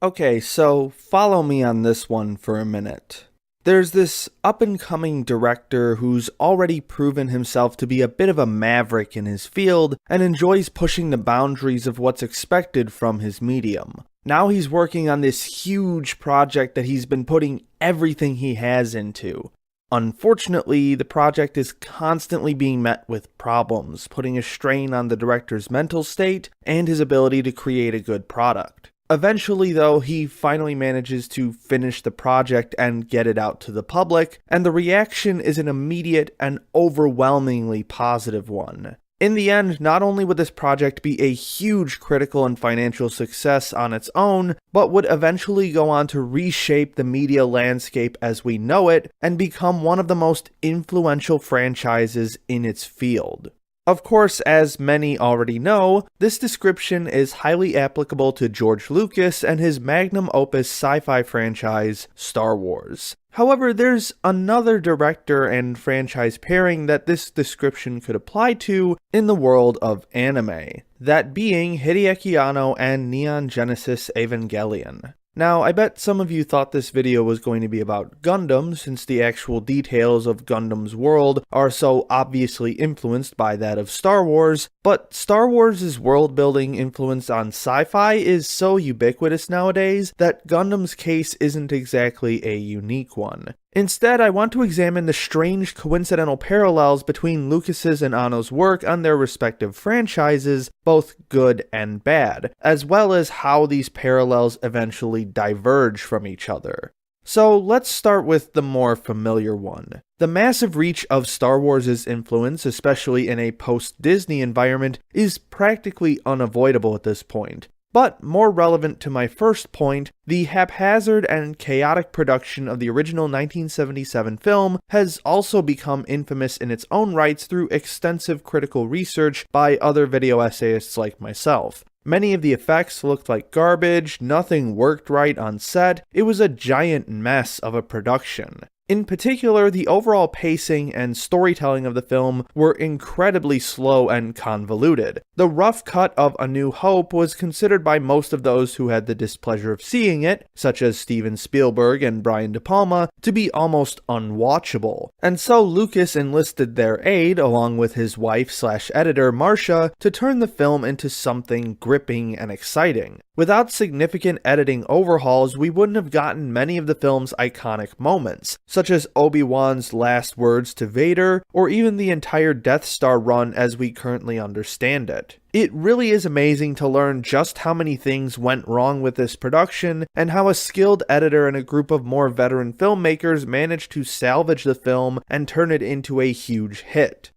Okay, so follow me on this one for a minute. There's this up-and-coming director who's already proven himself to be a bit of a maverick in his field and enjoys pushing the boundaries of what's expected from his medium. Now he's working on this huge project that he's been putting everything he has into. Unfortunately, the project is constantly being met with problems, putting a strain on the director's mental state and his ability to create a good product. Eventually, though, he finally manages to finish the project and get it out to the public, and the reaction is an immediate and overwhelmingly positive one. In the end, not only would this project be a huge critical and financial success on its own, but would eventually go on to reshape the media landscape as we know it and become one of the most influential franchises in its field. Of course, as many already know, this description is highly applicable to George Lucas and his magnum opus sci-fi franchise, Star Wars. However, there's another director and franchise pairing that this description could apply to in the world of anime, that being Hideaki Anno and Neon Genesis Evangelion. Now, I bet some of you thought this video was going to be about Gundam, since the actual details of Gundam's world are so obviously influenced by that of Star Wars, but Star Wars' world-building influence on sci-fi is so ubiquitous nowadays that Gundam's case isn't exactly a unique one. Instead, I want to examine the strange coincidental parallels between Lucas's and Anno's work on their respective franchises, both good and bad, as well as how these parallels eventually diverge from each other. So let's start with the more familiar one. The massive reach of Star Wars' influence, especially in a post-Disney environment, is practically unavoidable at this point. But more relevant to my first point, the haphazard and chaotic production of the original 1977 film has also become infamous in its own rights through extensive critical research by other video essayists like myself. Many of the effects looked like garbage, nothing worked right on set, it was a giant mess of a production. In particular, the overall pacing and storytelling of the film were incredibly slow and convoluted. The rough cut of A New Hope was considered by most of those who had the displeasure of seeing it, such as Steven Spielberg and Brian De Palma, to be almost unwatchable. And so Lucas enlisted their aid, along with his wife/editor Marcia, to turn the film into something gripping and exciting. Without significant editing overhauls, we wouldn't have gotten many of the film's iconic moments, such as Obi-Wan's last words to Vader, or even the entire Death Star run as we currently understand it. It really is amazing to learn just how many things went wrong with this production, and how a skilled editor and a group of more veteran filmmakers managed to salvage the film and turn it into a huge hit.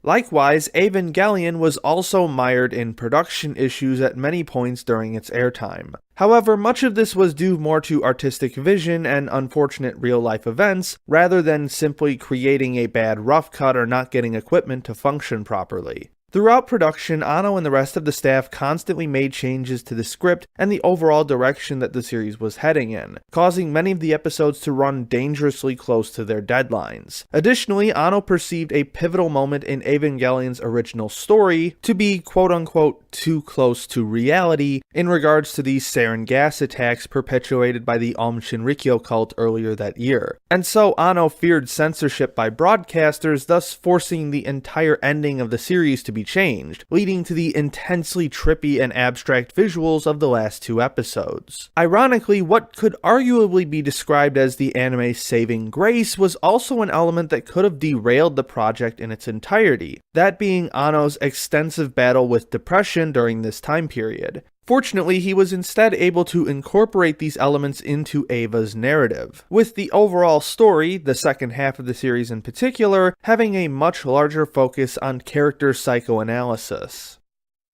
Likewise, Evangelion was also mired in production issues at many points during its airtime. However, much of this was due more to artistic vision and unfortunate real-life events, rather than simply creating a bad rough cut or not getting equipment to function properly. Throughout production, Anno and the rest of the staff constantly made changes to the script and the overall direction that the series was heading in, causing many of the episodes to run dangerously close to their deadlines. Additionally, Anno perceived a pivotal moment in Evangelion's original story to be quote-unquote too close to reality in regards to the sarin gas attacks perpetuated by the Aum Shinrikyo cult earlier that year. And so Anno feared censorship by broadcasters, thus forcing the entire ending of the series to be changed, leading to the intensely trippy and abstract visuals of the last two episodes. Ironically, what could arguably be described as the anime's saving grace was also an element that could have derailed the project in its entirety, that being Anno's extensive battle with depression during this time period. Fortunately, he was instead able to incorporate these elements into Ava's narrative, with the overall story, the second half of the series in particular, having a much larger focus on character psychoanalysis.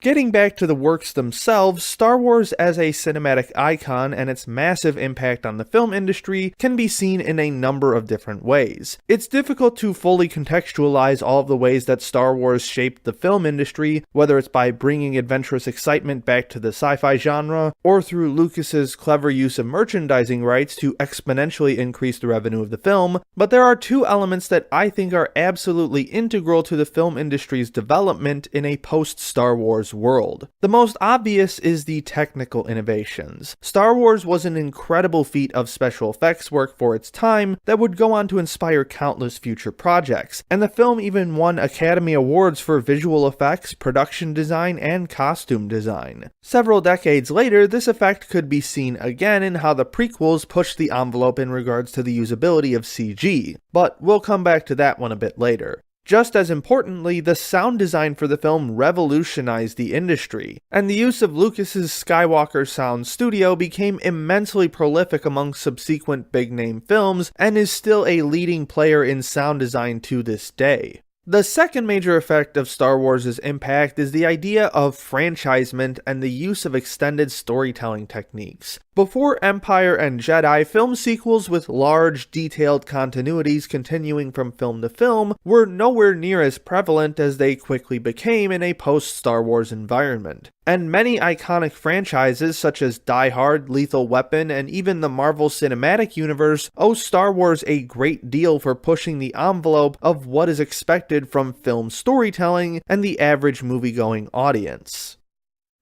Getting back to the works themselves, Star Wars as a cinematic icon and its massive impact on the film industry can be seen in a number of different ways. It's difficult to fully contextualize all of the ways that Star Wars shaped the film industry, whether it's by bringing adventurous excitement back to the sci-fi genre, or through Lucas's clever use of merchandising rights to exponentially increase the revenue of the film, but there are two elements that I think are absolutely integral to the film industry's development in a post-Star Wars Wars world. The most obvious is the technical innovations. Star Wars was an incredible feat of special effects work for its time that would go on to inspire countless future projects, and the film even won Academy Awards for visual effects, production design, and costume design. Several decades later, this effect could be seen again in how the prequels pushed the envelope in regards to the usability of CG, but we'll come back to that one a bit later. Just as importantly, the sound design for the film revolutionized the industry, and the use of Lucas's Skywalker Sound Studio became immensely prolific among subsequent big-name films and is still a leading player in sound design to this day. The second major effect of Star Wars' impact is the idea of franchisement and the use of extended storytelling techniques. Before Empire and Jedi, film sequels with large, detailed continuities continuing from film to film were nowhere near as prevalent as they quickly became in a post-Star Wars environment. And many iconic franchises such as Die Hard, Lethal Weapon, and even the Marvel Cinematic Universe owe Star Wars a great deal for pushing the envelope of what is expected from film storytelling and the average movie-going audience.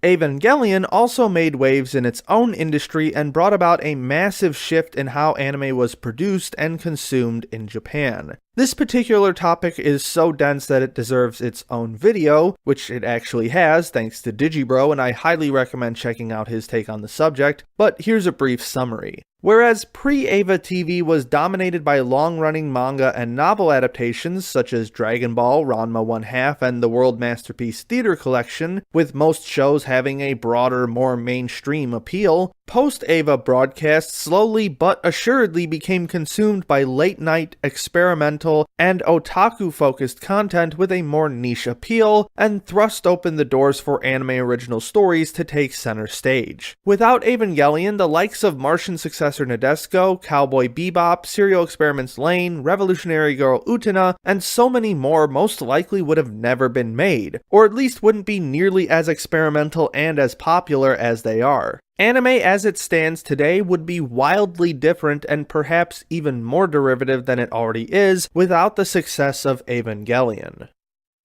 Evangelion also made waves in its own industry and brought about a massive shift in how anime was produced and consumed in Japan. This particular topic is so dense that it deserves its own video, which it actually has thanks to Digibro, and I highly recommend checking out his take on the subject, but here's a brief summary. Whereas pre-Eva TV was dominated by long-running manga and novel adaptations such as Dragon Ball, Ranma 1/2, and the World Masterpiece Theater Collection, with most shows having a broader, more mainstream appeal, post-Eva broadcasts slowly but assuredly became consumed by late-night, experimental, and otaku-focused content with a more niche appeal, and thrust open the doors for anime original stories to take center stage. Without Evangelion, the likes of Martian successor Nadesico, Cowboy Bebop, Serial Experiments Lain, Revolutionary Girl Utena, and so many more most likely would have never been made, or at least wouldn't be nearly as experimental and as popular as they are. Anime as it stands today would be wildly different and perhaps even more derivative than it already is without the success of Evangelion.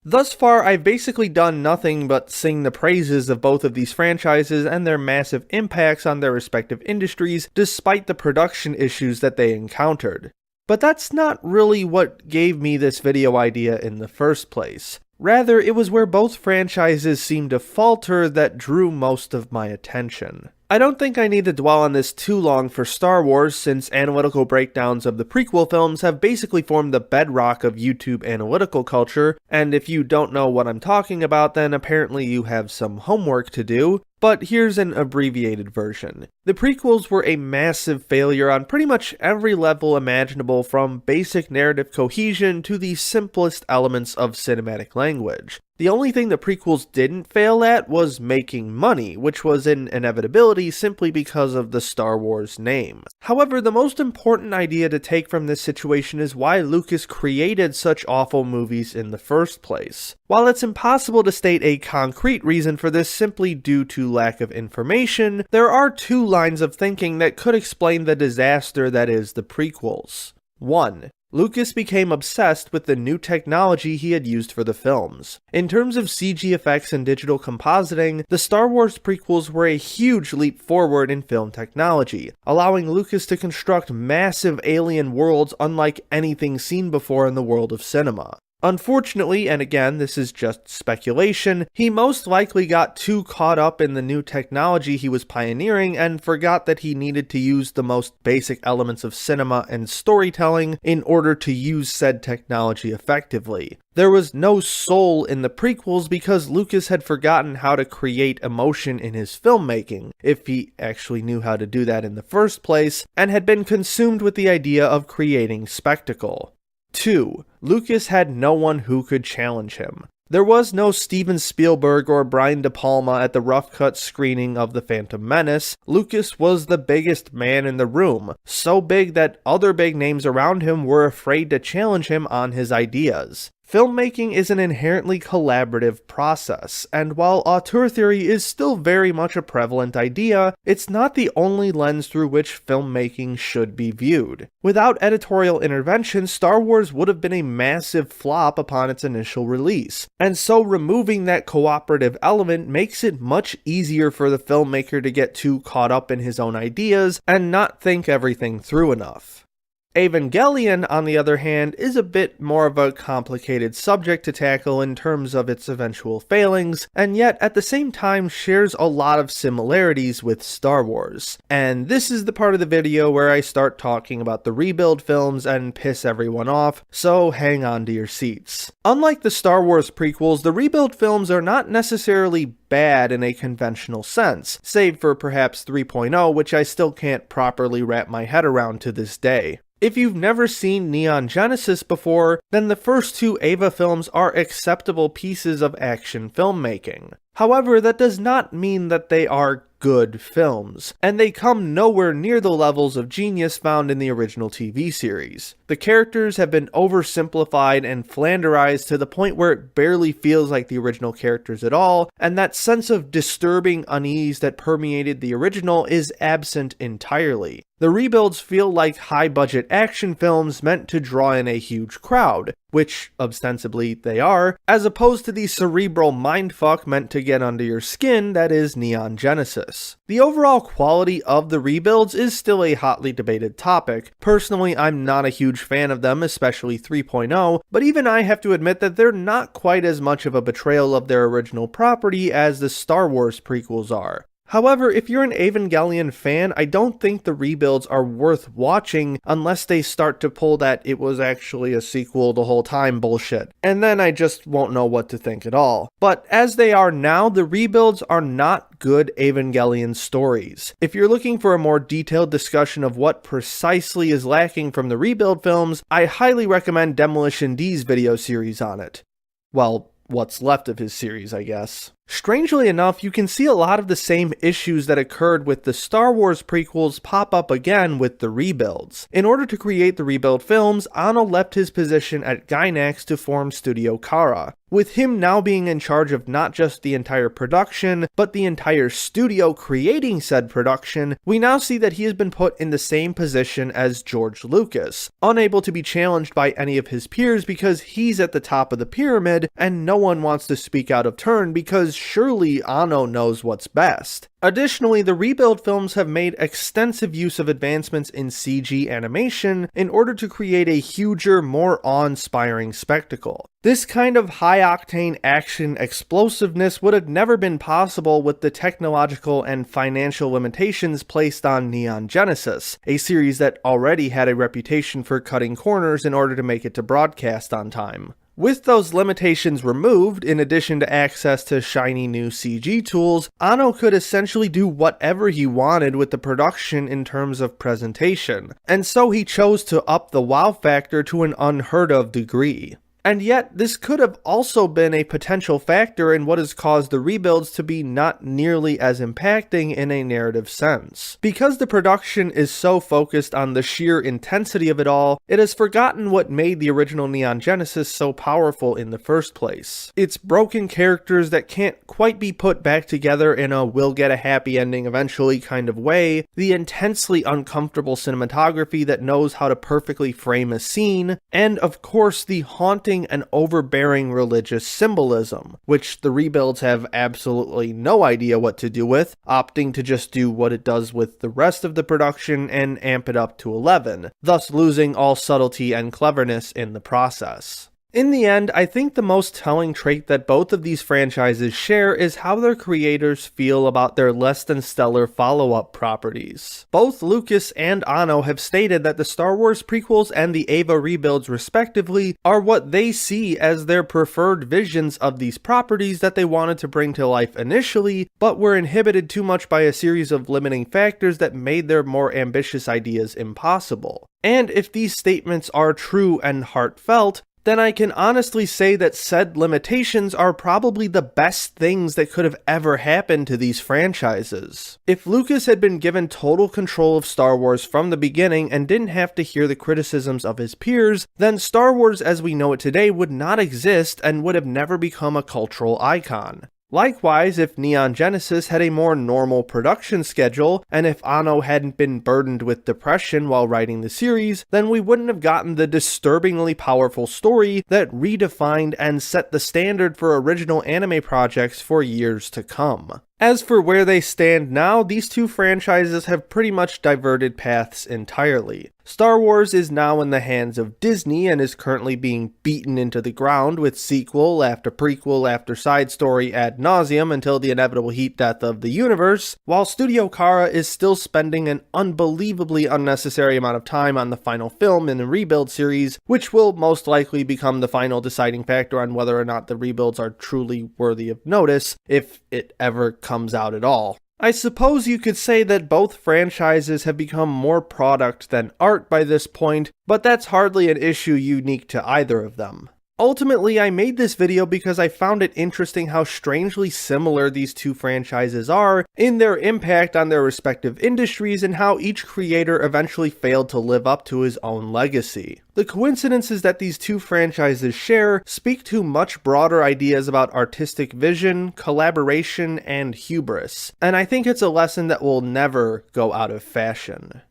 Thus far, I've basically done nothing but sing the praises of both of these franchises and their massive impacts on their respective industries despite the production issues that they encountered. But that's not really what gave me this video idea in the first place. Rather, it was where both franchises seemed to falter that drew most of my attention. I don't think I need to dwell on this too long for Star Wars, since analytical breakdowns of the prequel films have basically formed the bedrock of YouTube analytical culture, and if you don't know what I'm talking about, then apparently you have some homework to do. But here's an abbreviated version. The prequels were a massive failure on pretty much every level imaginable, from basic narrative cohesion to the simplest elements of cinematic language. The only thing the prequels didn't fail at was making money, which was an inevitability simply because of the Star Wars name. However, the most important idea to take from this situation is why Lucas created such awful movies in the first place. While it's impossible to state a concrete reason for this simply due to lack of information, there are two lines of thinking that could explain the disaster that is the prequels. 1. Lucas became obsessed with the new technology he had used for the films. In terms of CG effects and digital compositing, the Star Wars prequels were a huge leap forward in film technology, allowing Lucas to construct massive alien worlds unlike anything seen before in the world of cinema. Unfortunately, and again this is just speculation, he most likely got too caught up in the new technology he was pioneering and forgot that he needed to use the most basic elements of cinema and storytelling in order to use said technology effectively. There was no soul in the prequels because Lucas had forgotten how to create emotion in his filmmaking, if he actually knew how to do that in the first place, and had been consumed with the idea of creating spectacle. 2. Lucas had no one who could challenge him. There was no Steven Spielberg or Brian De Palma at the rough cut screening of The Phantom Menace. Lucas was the biggest man in the room, so big that other big names around him were afraid to challenge him on his ideas. Filmmaking is an inherently collaborative process, and while auteur theory is still very much a prevalent idea, it's not the only lens through which filmmaking should be viewed. Without editorial intervention, Star Wars would have been a massive flop upon its initial release, and so removing that cooperative element makes it much easier for the filmmaker to get too caught up in his own ideas and not think everything through enough. Evangelion, on the other hand, is a bit more of a complicated subject to tackle in terms of its eventual failings, and yet at the same time shares a lot of similarities with Star Wars. And this is the part of the video where I start talking about the rebuild films and piss everyone off, so hang on to your seats. Unlike the Star Wars prequels, the rebuild films are not necessarily bad in a conventional sense, save for perhaps 3.0, which I still can't properly wrap my head around to this day. If you've never seen Neon Genesis before, then the first two Eva films are acceptable pieces of action filmmaking. However, that does not mean that they are good films, and they come nowhere near the levels of genius found in the original TV series. The characters have been oversimplified and flanderized to the point where it barely feels like the original characters at all, and that sense of disturbing unease that permeated the original is absent entirely. The rebuilds feel like high-budget action films meant to draw in a huge crowd, which ostensibly they are, as opposed to the cerebral mindfuck meant to get under your skin that is Neon Genesis. The overall quality of the rebuilds is still a hotly debated topic. Personally, I'm not a huge fan of them, especially 3.0, but even I have to admit that they're not quite as much of a betrayal of their original property as the Star Wars prequels are. However, if you're an Evangelion fan, I don't think the rebuilds are worth watching unless they start to pull that it was actually a sequel the whole time bullshit, and then I just won't know what to think at all. But as they are now, the rebuilds are not good Evangelion stories. If you're looking for a more detailed discussion of what precisely is lacking from the rebuild films, I highly recommend Demolition D's video series on it. Well, what's left of his series, I guess. Strangely enough, you can see a lot of the same issues that occurred with the Star Wars prequels pop up again with the rebuilds. In order to create the rebuild films, Anno left his position at Gainax to form Studio Khara, with him now being in charge of not just the entire production, but the entire studio creating said production. We now see that he has been put in the same position as George Lucas, unable to be challenged by any of his peers because he's at the top of the pyramid and no one wants to speak out of turn because surely Anno knows what's best. Additionally, the rebuild films have made extensive use of advancements in CG animation in order to create a huger, more awe-inspiring spectacle. This kind of high-octane action explosiveness would have never been possible with the technological and financial limitations placed on Neon Genesis, a series that already had a reputation for cutting corners in order to make it to broadcast on time. With those limitations removed, in addition to access to shiny new CG tools, Anno could essentially do whatever he wanted with the production in terms of presentation, and so he chose to up the wow factor to an unheard of degree. And yet, this could have also been a potential factor in what has caused the rebuilds to be not nearly as impacting in a narrative sense. Because the production is so focused on the sheer intensity of it all, it has forgotten what made the original Neon Genesis so powerful in the first place. It's broken characters that can't quite be put back together in a we'll get a happy ending eventually kind of way, the intensely uncomfortable cinematography that knows how to perfectly frame a scene, and of course the haunting and overbearing religious symbolism, which the rebuilds have absolutely no idea what to do with, opting to just do what it does with the rest of the production and amp it up to 11, thus losing all subtlety and cleverness in the process. In the end, I think the most telling trait that both of these franchises share is how their creators feel about their less than stellar follow-up properties. Both Lucas and Anno have stated that the Star Wars prequels and the Eva rebuilds respectively are what they see as their preferred visions of these properties that they wanted to bring to life initially, but were inhibited too much by a series of limiting factors that made their more ambitious ideas impossible. And if these statements are true and heartfelt, then I can honestly say that said limitations are probably the best things that could have ever happened to these franchises. If Lucas had been given total control of Star Wars from the beginning and didn't have to hear the criticisms of his peers, then Star Wars as we know it today would not exist and would have never become a cultural icon. Likewise, if Neon Genesis had a more normal production schedule, and if Anno hadn't been burdened with depression while writing the series, then we wouldn't have gotten the disturbingly powerful story that redefined and set the standard for original anime projects for years to come. As for where they stand now, these two franchises have pretty much diverted paths entirely. Star Wars is now in the hands of Disney and is currently being beaten into the ground with sequel after prequel after side story ad nauseum until the inevitable heat death of the universe, while Studio Khara is still spending an unbelievably unnecessary amount of time on the final film in the rebuild series, which will most likely become the final deciding factor on whether or not the rebuilds are truly worthy of notice, if it ever comes out at all. I suppose you could say that both franchises have become more product than art by this point, but that's hardly an issue unique to either of them. Ultimately, I made this video because I found it interesting how strangely similar these two franchises are in their impact on their respective industries and how each creator eventually failed to live up to his own legacy. The coincidences that these two franchises share speak to much broader ideas about artistic vision, collaboration, and hubris, and I think it's a lesson that will never go out of fashion.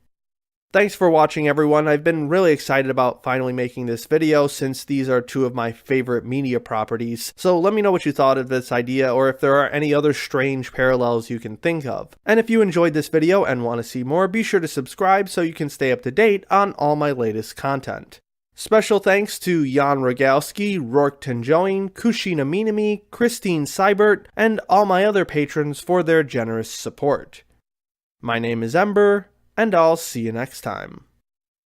Thanks for watching, everyone. I've been really excited about finally making this video since these are two of my favorite media properties, so let me know what you thought of this idea or if there are any other strange parallels you can think of. And if you enjoyed this video and want to see more, be sure to subscribe so you can stay up to date on all my latest content. Special thanks to Jan Rogalski, Rourke Tenjoin, Kushina Minami, Christine Seibert, and all my other patrons for their generous support. My name is Ember, and I'll see you next time.